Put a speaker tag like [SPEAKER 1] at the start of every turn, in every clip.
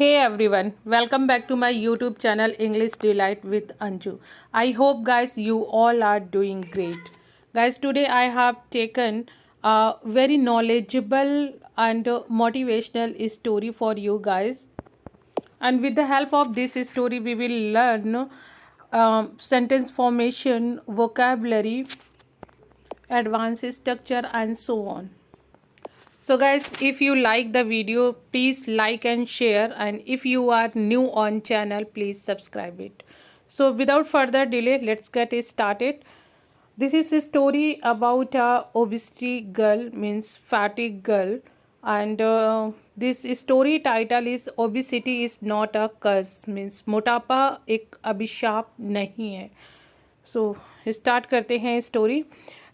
[SPEAKER 1] Hey everyone, welcome back to my YouTube channel English Delight with Anju. I hope guys you all are doing great. Guys, today I have taken a very knowledgeable and motivational story for you guys. And with the help of this story, we will learn sentence formation, vocabulary, advanced structure, and so on. So guys, if you like the video, please like and share, and if you are new on channel, please subscribe it. So without further delay, let's get it started. This is a story about a obesity girl, means fatty girl, and this story title is obesity is not a curse, means मोटापा एक अभिशाप नहीं है. So start करते हैं story.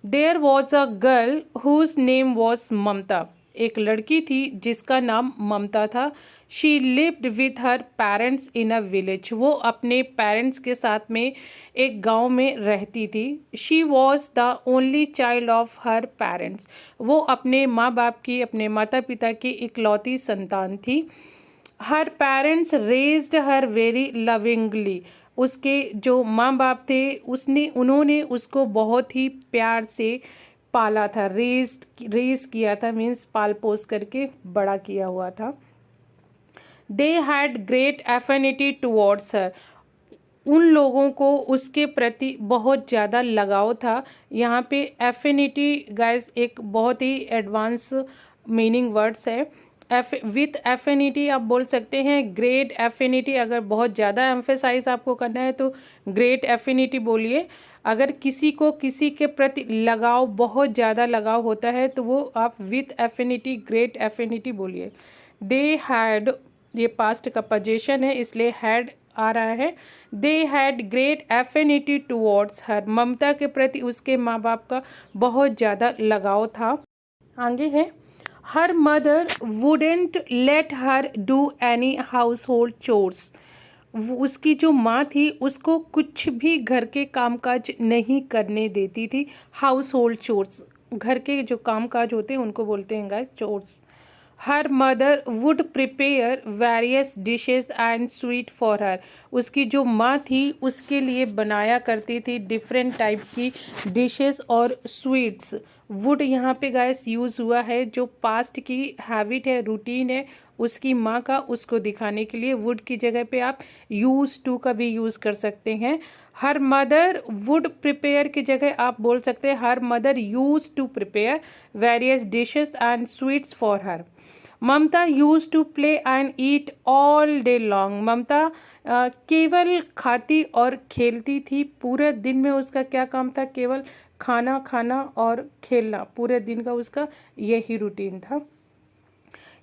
[SPEAKER 1] There was a girl whose name was Mamta. एक लड़की थी जिसका नाम ममता था. She lived with her parents in a village. वो अपने पेरेंट्स के साथ में एक गांव में रहती थी. She was the only child of her parents. वो अपने माँ बाप की, अपने माता पिता की इकलौती संतान थी. Her parents raised her very lovingly. उसके जो माँ बाप थे उन्होंने उसको बहुत ही प्यार से पाला था. रेज किया था, मीन्स पाल पोस करके बड़ा किया हुआ था. दे हैड ग्रेट एफिनिटी टुवर्ड्स हर. उन लोगों को उसके प्रति बहुत ज़्यादा लगाव था. यहाँ पे एफिनिटी गाइस एक बहुत ही एडवांस मीनिंग वर्ड्स है. विथ एफिनिटी आप बोल सकते हैं ग्रेट एफिनिटी. अगर बहुत ज़्यादा एम्फेसाइज आपको करना है तो ग्रेट एफिनिटी बोलिए. अगर किसी को किसी के प्रति लगाव, बहुत ज़्यादा लगाव होता है तो वो आप विथ एफिनिटी, ग्रेट एफिनिटी बोलिए. दे हैड, ये पास्ट का पोजीशन है इसलिए हैड आ रहा है. They had great affinity towards her. Mamta के प्रति उसके माँ बाप का बहुत ज़्यादा लगाव था. आगे है, her mother wouldn't let her do any house hold chores. उसकी जो माँ थी उसको कुछ भी घर के कामकाज नहीं करने देती थी. हाउस होल्ड चोर्स, घर के जो कामकाज होते हैं उनको बोलते हैं guys chores. Her mother would prepare various dishes and sweet for her. उसकी जो माँ थी उसके लिए बनाया करती थी डिफरेंट टाइप की डिशेस और स्वीट्स. वुड यहाँ पे गाइस यूज़ हुआ है, जो पास्ट की हैबिट है, रूटीन है उसकी माँ का, उसको दिखाने के लिए वुड की जगह पे आप यूज़ टू का भी यूज़ कर सकते हैं. हर मदर वुड प्रिपेयर की जगह आप बोल सकते हैं her mother used to prepare various dishes and sweets for her. Mamta used to play and eat all day long. Mamta केवल खाती और खेलती थी. पूरे दिन में उसका क्या काम था? केवल खाना खाना और खेलना. पूरे दिन का उसका यही रूटीन था.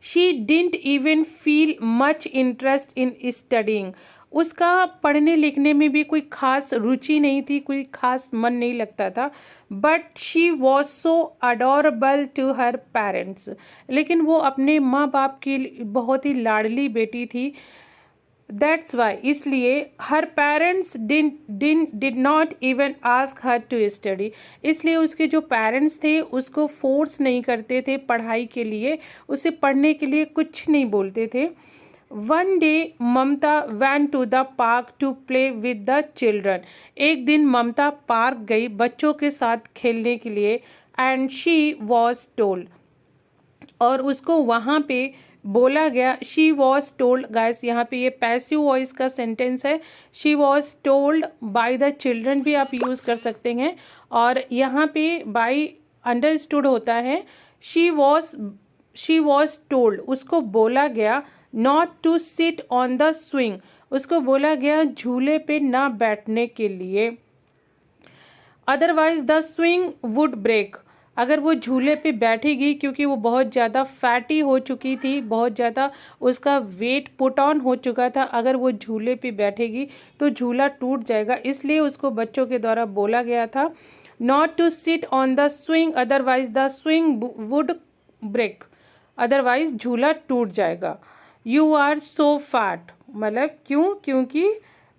[SPEAKER 1] She didn't even feel much interest in studying. उसका पढ़ने लिखने में भी कोई खास रुचि नहीं थी, कोई खास मन नहीं लगता था. But she was so adorable to her parents. लेकिन वो अपने माँ बाप की बहुत ही लाडली बेटी थी. दैट्स वाई, इसलिए her parents did not even ask her to study. इसलिए उसके जो पेरेंट्स थे उसको फोर्स नहीं करते थे पढ़ाई के लिए, उसे पढ़ने के लिए कुछ नहीं बोलते थे. One day Mamta went to the park to play with the children. एक दिन ममता पार्क गई बच्चों के साथ खेलने के लिए. एंड शी वॉज टोल्ड, और उसको वहाँ पे बोला गया. शी वॉज टोल्ड गाइस, यहाँ पे ये पैसिव वॉइस का सेंटेंस है. She was told by the children भी आप यूज़ कर सकते हैं, और यहाँ पे बाय अंडरस्टूड होता है. शी वॉज टोल्ड, उसको बोला गया not to sit on the swing. उसको बोला गया झूले पे ना बैठने के लिए. Otherwise the swing would break. अगर वो झूले पे बैठेगी, क्योंकि वो बहुत ज़्यादा फैटी हो चुकी थी, बहुत ज़्यादा उसका वेट पुट ऑन हो चुका था, अगर वो झूले पे बैठेगी तो झूला टूट जाएगा. इसलिए उसको बच्चों के द्वारा बोला गया था not to sit on the swing, otherwise the swing would break. Otherwise झूला टूट जाएगा. यू आर सो फैट, मतलब क्यों? क्योंकि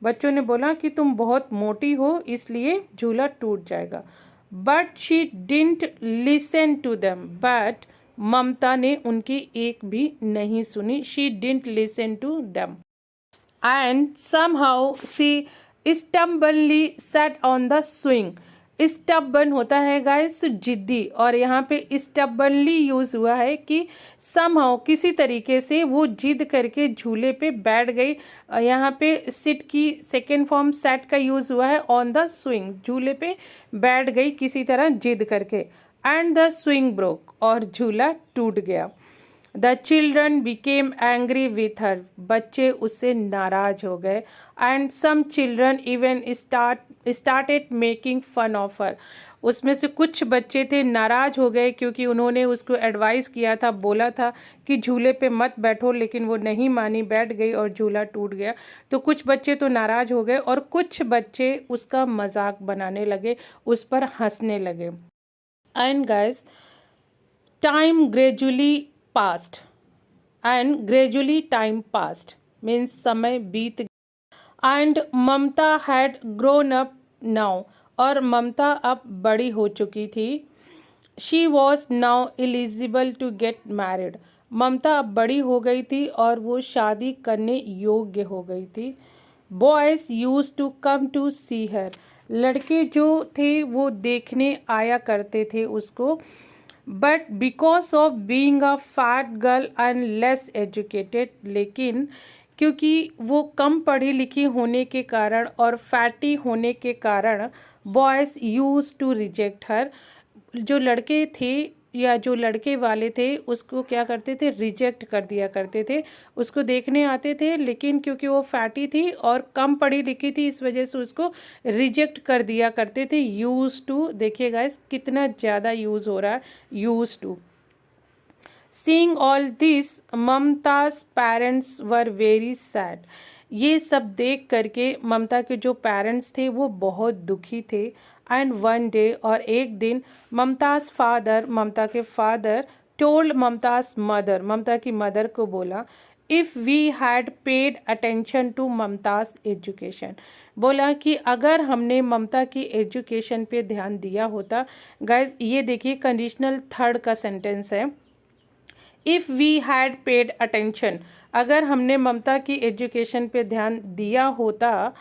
[SPEAKER 1] बच्चों ने बोला कि तुम बहुत मोटी हो इसलिए झूला टूट जाएगा. But she didn't listen to them. But Mamta ने उनकी एक भी नहीं सुनी. She didn't listen to them and somehow she stubbornly sat on the swing. stubborn होता है गाइस जिद्दी, और यहाँ पे stubbornly यूज हुआ है कि somehow किसी तरीके से वो जिद करके झूले पे बैठ गई. यहाँ पे sit की सेकेंड फॉर्म sat का यूज हुआ है. on the swing झूले पे बैठ गई किसी तरह जिद करके. and the swing broke और झूला टूट गया. The children became angry with her. बच्चे उससे नाराज हो गए. And some children even started making fun of her. उसमें से कुछ बच्चे थे नाराज हो गए क्योंकि उन्होंने उसको एडवाइस किया था, बोला था कि झूले पे मत बैठो, लेकिन वो नहीं मानी, बैठ गई और झूला टूट गया. तो कुछ बच्चे तो नाराज हो गए और कुछ बच्चे उसका मजाक बनाने लगे, उस पर हंसने लगे. And guys time gradually passed and gradually time passed means समय बीत गया. and Mamata had grown up now और ममता अब बड़ी हो चुकी थी. she was now eligible to get married. ममता अब बड़ी हो गई थी और वो शादी करने योग्य हो गई थी. boys used to come to see her. लड़के जो थे वो देखने आया करते थे उसको. But because of being a fat girl and less educated, लेकिन क्योंकि वो कम पढ़ी लिखी होने के कारण और फैटी होने के कारण बॉयज़ यूज टू रिजेक्ट हर. जो लड़के थे या जो लड़के वाले थे उसको क्या करते थे, रिजेक्ट कर दिया करते थे. उसको देखने आते थे लेकिन क्योंकि वो फैटी थी और कम पढ़ी लिखी थी इस वजह से उसको रिजेक्ट कर दिया करते थे. यूज टू, देखिए गाइस कितना ज़्यादा यूज़ हो रहा है, use to. Seeing all this Mamta's parents were very sad. ये सब देख करके ममता के जो पेरेंट्स थे वो बहुत दुखी थे. एंड वन डे, और एक दिन, ममताज फादर, ममता के father, told Mamta's mother, Mamta की मदर को बोला, if we had paid attention to Mamta's education. बोला कि अगर हमने ममता की एजुकेशन पे ध्यान दिया होता. गाइज ये देखिए कंडीशनल थर्ड का सेंटेंस है. If we had paid attention, अगर हमने ममता की एजुकेशन पे ध्यान दिया होता.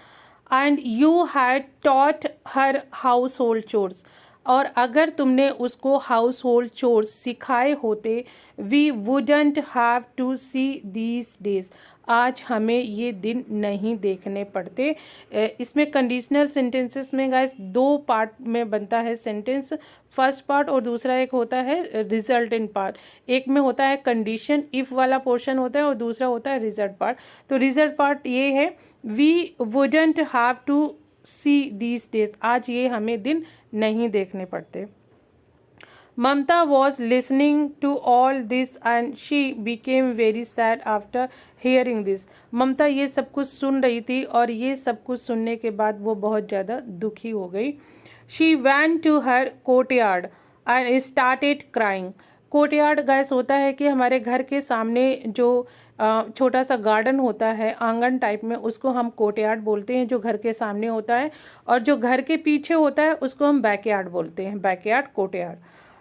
[SPEAKER 1] And you had taught her household chores, और अगर तुमने उसको हाउस होल्ड चोर्स सिखाए होते. We wouldn't have to see these days, आज हमें ये दिन नहीं देखने पड़ते. इसमें कंडीशनल सेंटेंसेस में गाइस दो पार्ट में बनता है सेंटेंस. फर्स्ट पार्ट और दूसरा एक होता है रिजल्टेंट पार्ट. एक में होता है कंडीशन, इफ़ वाला पोर्शन होता है, और दूसरा होता है रिजल्ट पार्ट. तो रिजल्ट पार्ट ये है, we wouldn't have to see these days, आज ये हमें दिन नहीं देखने पड़ते. Mamta was listening to all this and she became very sad after hearing this. Mamta ये सब कुछ सुन रही थी और ये सब कुछ सुनने के बाद वो बहुत ज़्यादा दुखी हो गई. She went to her courtyard and started crying. Courtyard guys होता है कि हमारे घर के सामने जो छोटा सा गार्डन होता है, आंगन टाइप में, उसको हम कोर्टयार्ड बोलते हैं, जो घर के सामने होता है. और जो घर के पीछे होता है उसको हम बैकयार्ड बोलते हैं, backyard, courtyard.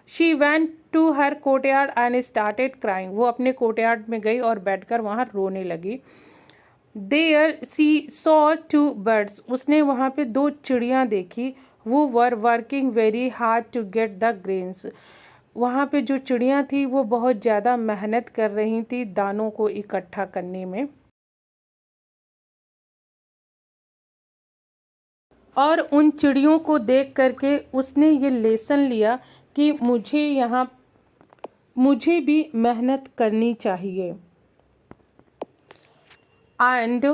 [SPEAKER 1] She went to her courtyard and started crying. वो अपने कोर्टयार्ड में गई और बैठकर वहाँ रोने लगी. There she saw two birds. उसने वहाँ पे दो चिड़ियाँ देखी. वो were working very hard to get the grains. वहाँ पे जो चिड़ियाँ थी वो बहुत ज़्यादा मेहनत कर रही थी दानों को इकट्ठा करने में. और उन चिड़ियों को देख करके उसने ये लेसन लिया कि मुझे भी मेहनत करनी चाहिए. And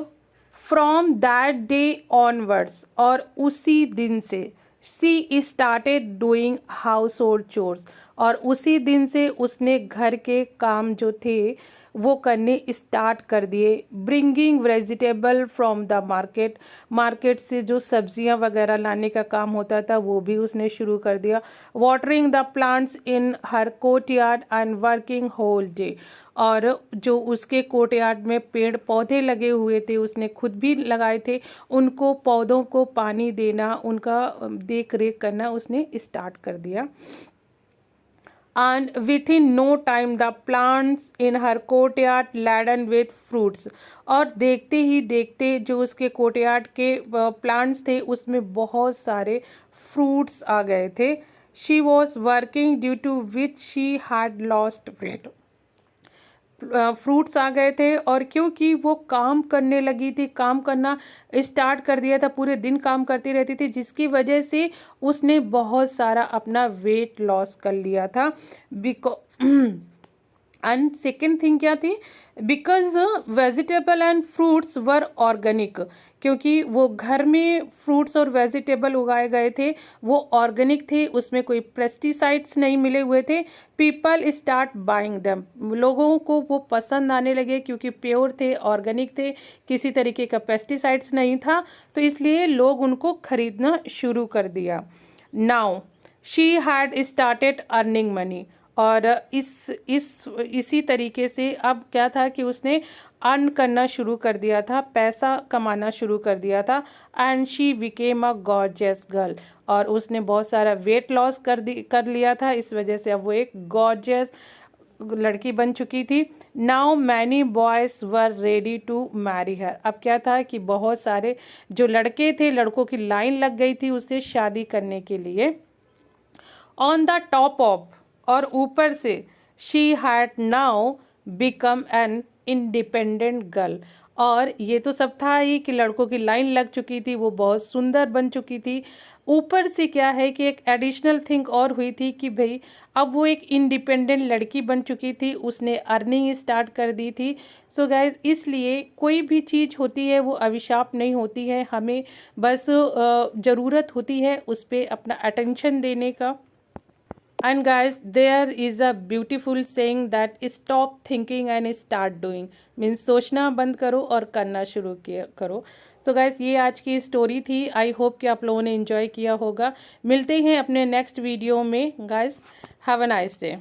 [SPEAKER 1] from that day onwards, और उसी दिन से, she started doing household chores, और उसी दिन से उसने घर के काम जो थे वो करने स्टार्ट कर दिए. Bringing vegetable from the market, market से जो सब्जियां वगैरह लाने का काम होता था वो भी उसने शुरू कर दिया. Watering the plants in her courtyard and working whole day, और जो उसके कोर्टयार्ड में पेड़ पौधे लगे हुए थे उसने खुद भी लगाए थे, उनको पौधों को पानी देना, उनका देख रेख करना उसने स्टार्ट कर दिया. and within no time the plants in her courtyard laden with fruits. और देखते ही देखते जो उसके कोर्टयार्ड के प्लांट्स थे उसमें बहुत सारे फ्रूट्स आ गए थे. She was working due to which she had lost weight. Fruits आ गए थे और क्योंकि वो काम करने लगी थी, काम करना स्टार्ट कर दिया था, पूरे दिन काम करती रहती थी, जिसकी वजह से उसने बहुत सारा अपना वेट लॉस कर लिया था. एंड सेकेंड थिंग क्या थी, because vegetable and fruits were organic. क्योंकि वो घर में फ्रूट्स और वेजिटेबल उगाए गए थे, वो ऑर्गेनिक थे, उसमें कोई पेस्टिसाइड्स नहीं मिले हुए थे. People start buying them. लोगों को वो पसंद आने लगे क्योंकि प्योर थे, ऑर्गेनिक थे, किसी तरीके का पेस्टिसाइड्स नहीं था, तो इसलिए लोग उनको खरीदना शुरू कर दिया. Now she had started earning money. और इसी तरीके से अब क्या था कि उसने अर्न करना शुरू कर दिया था, पैसा कमाना शुरू कर दिया था. And she became a gorgeous girl. और उसने बहुत सारा वेट लॉस कर लिया था, इस वजह से अब वो एक गॉर्जियस लड़की बन चुकी थी. Now many boys were ready to marry her. अब क्या था कि बहुत सारे जो लड़के थे, लड़कों की लाइन लग गई थी उससे शादी करने के लिए. ऑन द टॉप ऑफ, और ऊपर से, she had now become an independent girl. और ये तो सब था ही कि लड़कों की लाइन लग चुकी थी, वो बहुत सुंदर बन चुकी थी. ऊपर से क्या है कि एक एडिशनल थिंग और हुई थी कि भाई अब वो एक इंडिपेंडेंट लड़की बन चुकी थी, उसने अर्निंग स्टार्ट कर दी थी. सो गाइज, इसलिए कोई भी चीज़ होती है वो अभिशाप नहीं होती है, हमें बस ज़रूरत होती है उस पर अपना अटेंशन देने का. And guys, there is a beautiful saying that stop thinking and start doing. Means सोचना बंद करो और करना शुरू किया करो. सो गाइस, ये आज की स्टोरी थी. आई होप कि आप लोगों ने एंजॉय किया होगा. मिलते हैं अपने नेक्स्ट वीडियो में. Guys, have a nice day.